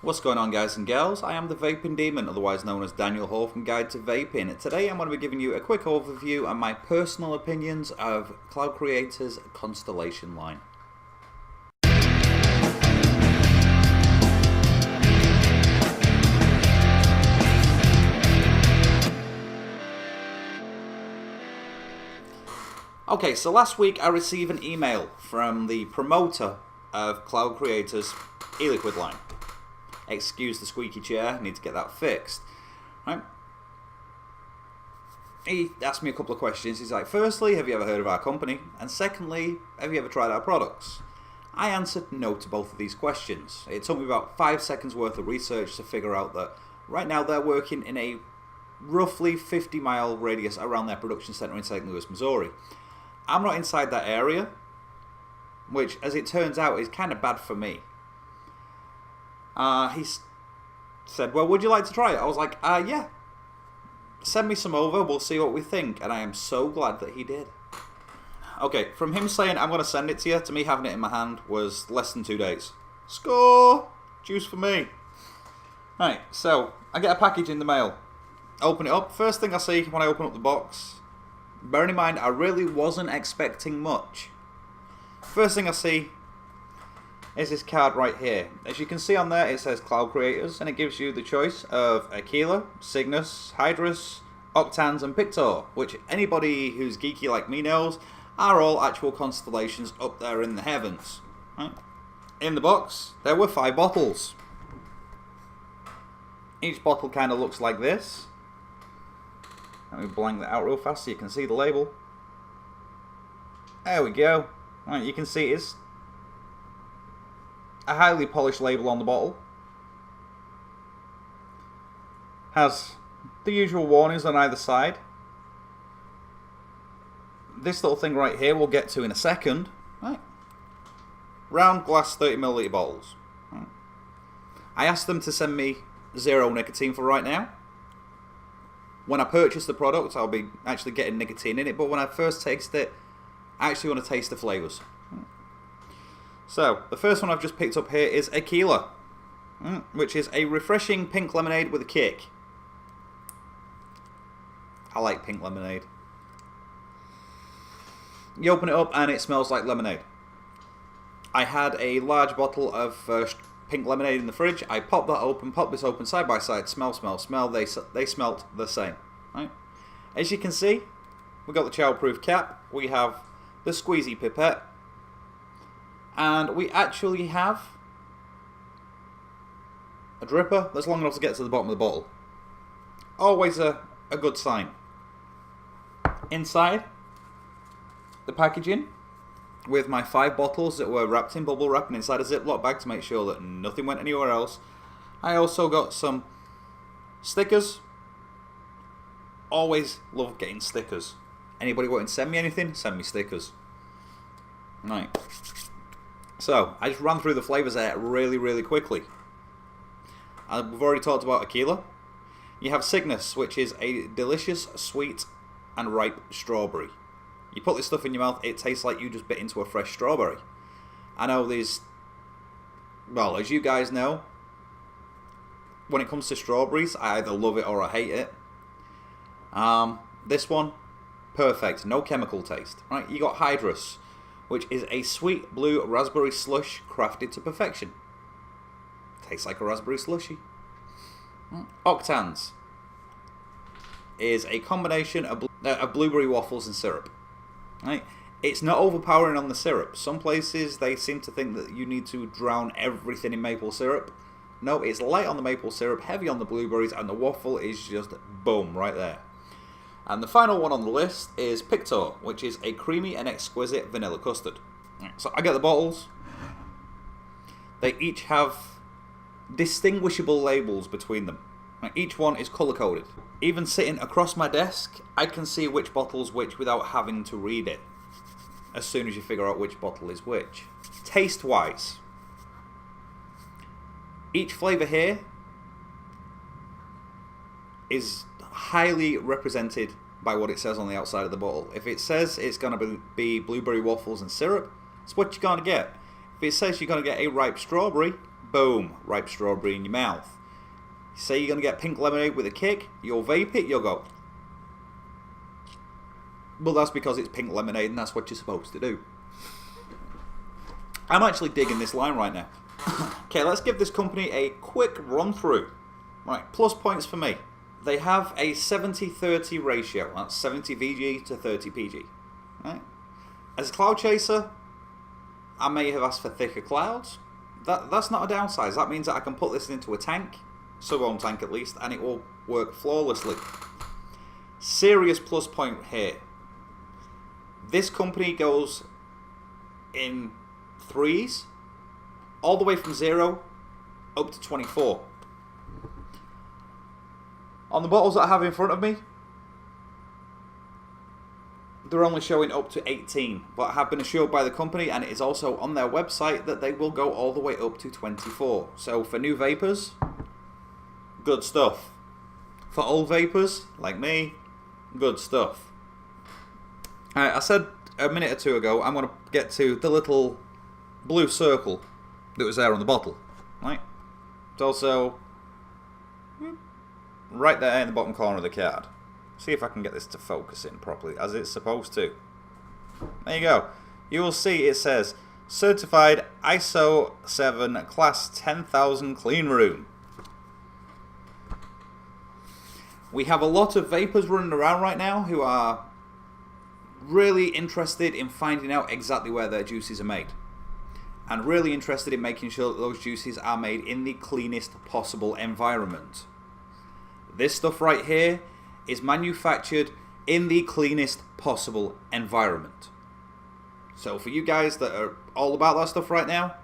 What's going on, guys and gals? I am the Vaping Demon, otherwise known as Daniel Hall from Guide to Vaping. Today I'm going to be giving you a quick overview on my personal opinions of Cloud Creator's Constellation line. Okay, so last week I received an email from the promoter of Cloud Creator's e-liquid line. Excuse the squeaky chair, need to get that fixed. Right? He asked me a couple of questions. He's like, firstly, have you ever heard of our company? And secondly, have you ever tried our products? I answered no to both of these questions. It took me about 5 seconds worth of research to figure out that right now they're working in a roughly 50-mile radius around their production center in St. Louis, Missouri. I'm not inside that area, which, as it turns out, is kind of bad for me. He said, well, would you like to try it? I was like, yeah. Send me some over, we'll see what we think. And I am so glad that he did. Okay, from him saying, I'm going to send it to me having it in my hand, was less than 2 days. Score! Juice for me. Right, so, I get a package in the mail. Open it up. First thing I see when I open up the box, bearing in mind, I really wasn't expecting much. First thing I see is this card right here. As you can see on there, it says Cloud Creators, and it gives you the choice of Aquila, Cygnus, Hydrus, Octans, and Pictor, which anybody who's geeky like me knows are all actual constellations up there in the heavens. Right? In the box, there were 5 bottles. Each bottle kind of looks like this. Let me blank that out real fast so you can see the label. There we go. Right, you can see it's a highly polished label on the bottle. Has the usual warnings on either side. This little thing right here we'll get to in a second. Right. Round glass 30ml bottles. Right. I asked them to send me 0 nicotine for right now. When I purchase the product, I'll be actually getting nicotine in it, but when I first taste it, I actually want to taste the flavours. So, the first one I've just picked up here is Aquila, which is a refreshing pink lemonade with a kick. I like pink lemonade. You open it up and it smells like lemonade. I had a large bottle of pink lemonade in the fridge. I popped that open, popped this open side by side. Smell, smell, smell. They smelt the same. Right? As you can see, we've got the child-proof cap. We have the squeezy pipette. And we actually have a dripper that's long enough to get to the bottom of the bottle. Always a good sign. Inside, the packaging with my 5 bottles that were wrapped in bubble wrap and inside a Ziploc bag to make sure that nothing went anywhere else. I also got some stickers. Always love getting stickers. Anybody wanting to send me anything, send me stickers. Right. So, I just ran through the flavours there really quickly. We've already talked about Aquila. You have Cygnus, which is a delicious, sweet and ripe strawberry. You put this stuff in your mouth, it tastes like you just bit into a fresh strawberry. I know these, well, as you guys know, when it comes to strawberries, I either love it or I hate it. This one, perfect, no chemical taste. Right, you got Hydrus, which is a sweet blue raspberry slush crafted to perfection. Tastes like a raspberry slushy. Octans is a combination of blueberry waffles and syrup. Right? It's not overpowering on the syrup. Some places they seem to think that you need to drown everything in maple syrup. No, it's light on the maple syrup, heavy on the blueberries, and the waffle is just boom right there. And the final one on the list is Pictor, which is a creamy and exquisite vanilla custard. So I get the bottles. They each have distinguishable labels between them. Each one is colour-coded. Even sitting across my desk, I can see which bottle's which without having to read it. As soon as you figure out which bottle is which. Taste-wise, each flavour here is highly represented by what it says on the outside of the bottle. If it says it's going to be blueberry waffles and syrup, it's what you're going to get. If it says you're going to get a ripe strawberry, boom, ripe strawberry in your mouth. Say you're going to get pink lemonade with a kick, you'll vape it, you'll go. Well, that's because it's pink lemonade and that's what you're supposed to do. I'm actually digging this line right now. Okay, let's give this company a quick run through. Right, plus points for me. They have a 70-30 ratio. That's 70 VG to 30 PG. Right? As a cloud chaser, I may have asked for thicker clouds. That's not a downside. That means that I can put this into a tank, sub-ohm tank at least, and it will work flawlessly. Serious plus point here. This company goes in threes, all the way from 0 up to 24. On the bottles that I have in front of me, they're only showing up to 18, but I have been assured by the company, and it is also on their website, that they will go all the way up to 24. So for new vapors, good stuff. For old vapors, like me, good stuff. Alright, I said a minute or two ago, I'm going to get to the little blue circle that was there on the bottle. Right? It's also right there in the bottom corner of the card. See if I can get this to focus in properly, as it's supposed to. There you go. You will see it says, Certified ISO 7 Class 10,000 Clean Room. We have a lot of vapors running around right now who are really interested in finding out exactly where their juices are made. And really interested in making sure that those juices are made in the cleanest possible environment. This stuff right here is manufactured in the cleanest possible environment. So for you guys that are all about that stuff right now,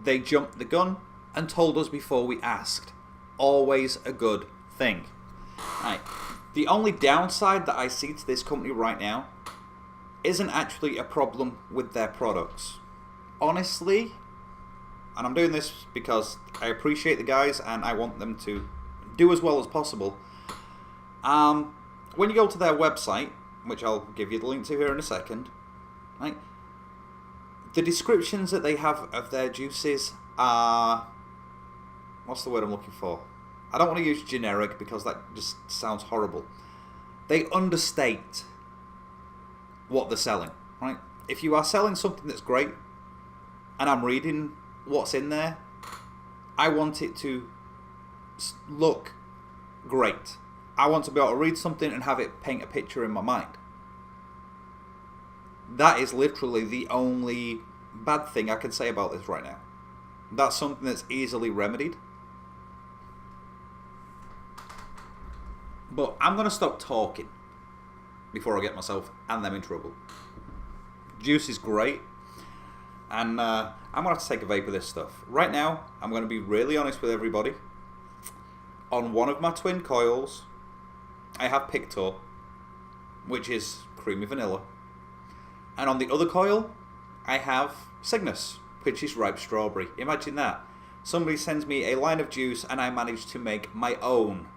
they jumped the gun and told us before we asked. Always a good thing. Right. The only downside that I see to this company right now isn't actually a problem with their products. Honestly, and I'm doing this because I appreciate the guys and I want them to do as well as possible. When you go to their website, which I'll give you the link to here in a second, right, the descriptions that they have of their juices are... what's the word I'm looking for? I don't want to use generic because that just sounds horrible. They understate what they're selling, right? If you are selling something that's great, and I'm reading what's in there, I want it to look great. I want to be able to read something and have it paint a picture in my mind. That is literally the only bad thing I can say about this right now. That's something that's easily remedied. But I'm going to stop talking before I get myself and them in trouble. Juice is great. And I'm going to have to take a vape of this stuff. Right now, I'm going to be really honest with everybody. On one of my twin coils, I have Pictor, which is creamy vanilla. And on the other coil, I have Cygnus, which is ripe strawberry. Imagine that. Somebody sends me a line of juice and I manage to make my own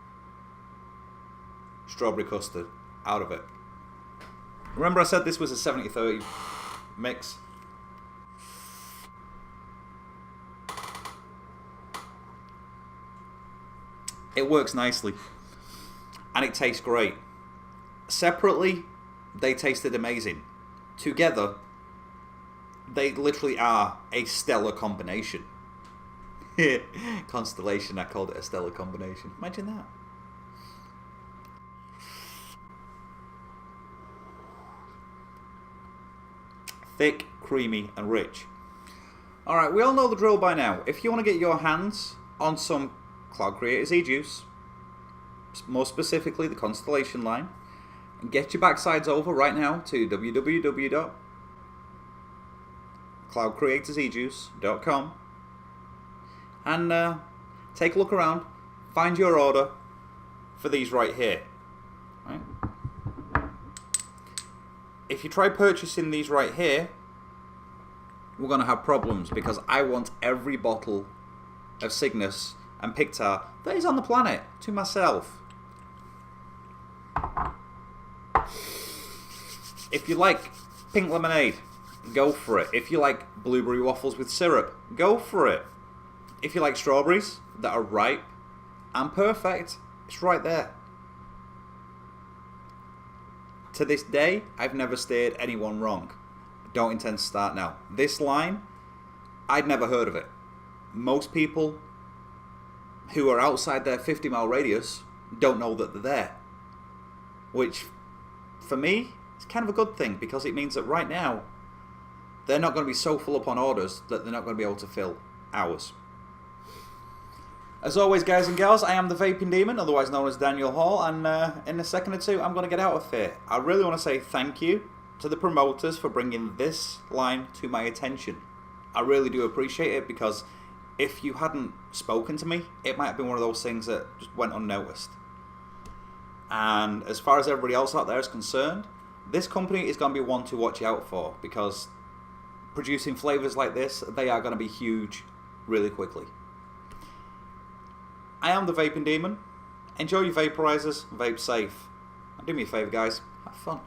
strawberry custard out of it. Remember I said this was a 70-30 mix? It works nicely. And it tastes great. Separately, they tasted amazing. Together, they literally are a stellar combination. Constellation, I called it a stellar combination. Imagine that. Thick, creamy, and rich. Alright, we all know the drill by now. If you want to get your hands on some Cloud Creators e-juice, more specifically the Constellation line, and get your backsides over right now to www.cloudcreatorsejuice.com and take a look around, find your order for these right here. Right? If you try purchasing these right here, we're going to have problems because I want every bottle of Cygnus and Pictar that is on the planet to myself. If you like pink lemonade, go for it. If you like blueberry waffles with syrup, go for it. If you like strawberries that are ripe and perfect, it's right there. To this day, I've never steered anyone wrong. Don't intend to start now. This line, I'd never heard of it. Most people who are outside their 50-mile radius don't know that they're there. Which, for me, is kind of a good thing, because it means that right now, they're not going to be so full up on orders that they're not going to be able to fill hours. As always, guys and gals, I am the Vaping Demon, otherwise known as Daniel Hall, and in a second or two, I'm going to get out of here. I really want to say thank you to the promoters for bringing this line to my attention. I really do appreciate it, because if you hadn't spoken to me, it might have been one of those things that just went unnoticed. And as far as everybody else out there is concerned, this company is going to be one to watch out for, because producing flavors like this, they are going to be huge really quickly. I am the Vaping Demon. Enjoy your vaporizers, vape safe. And do me a favour, guys, have fun.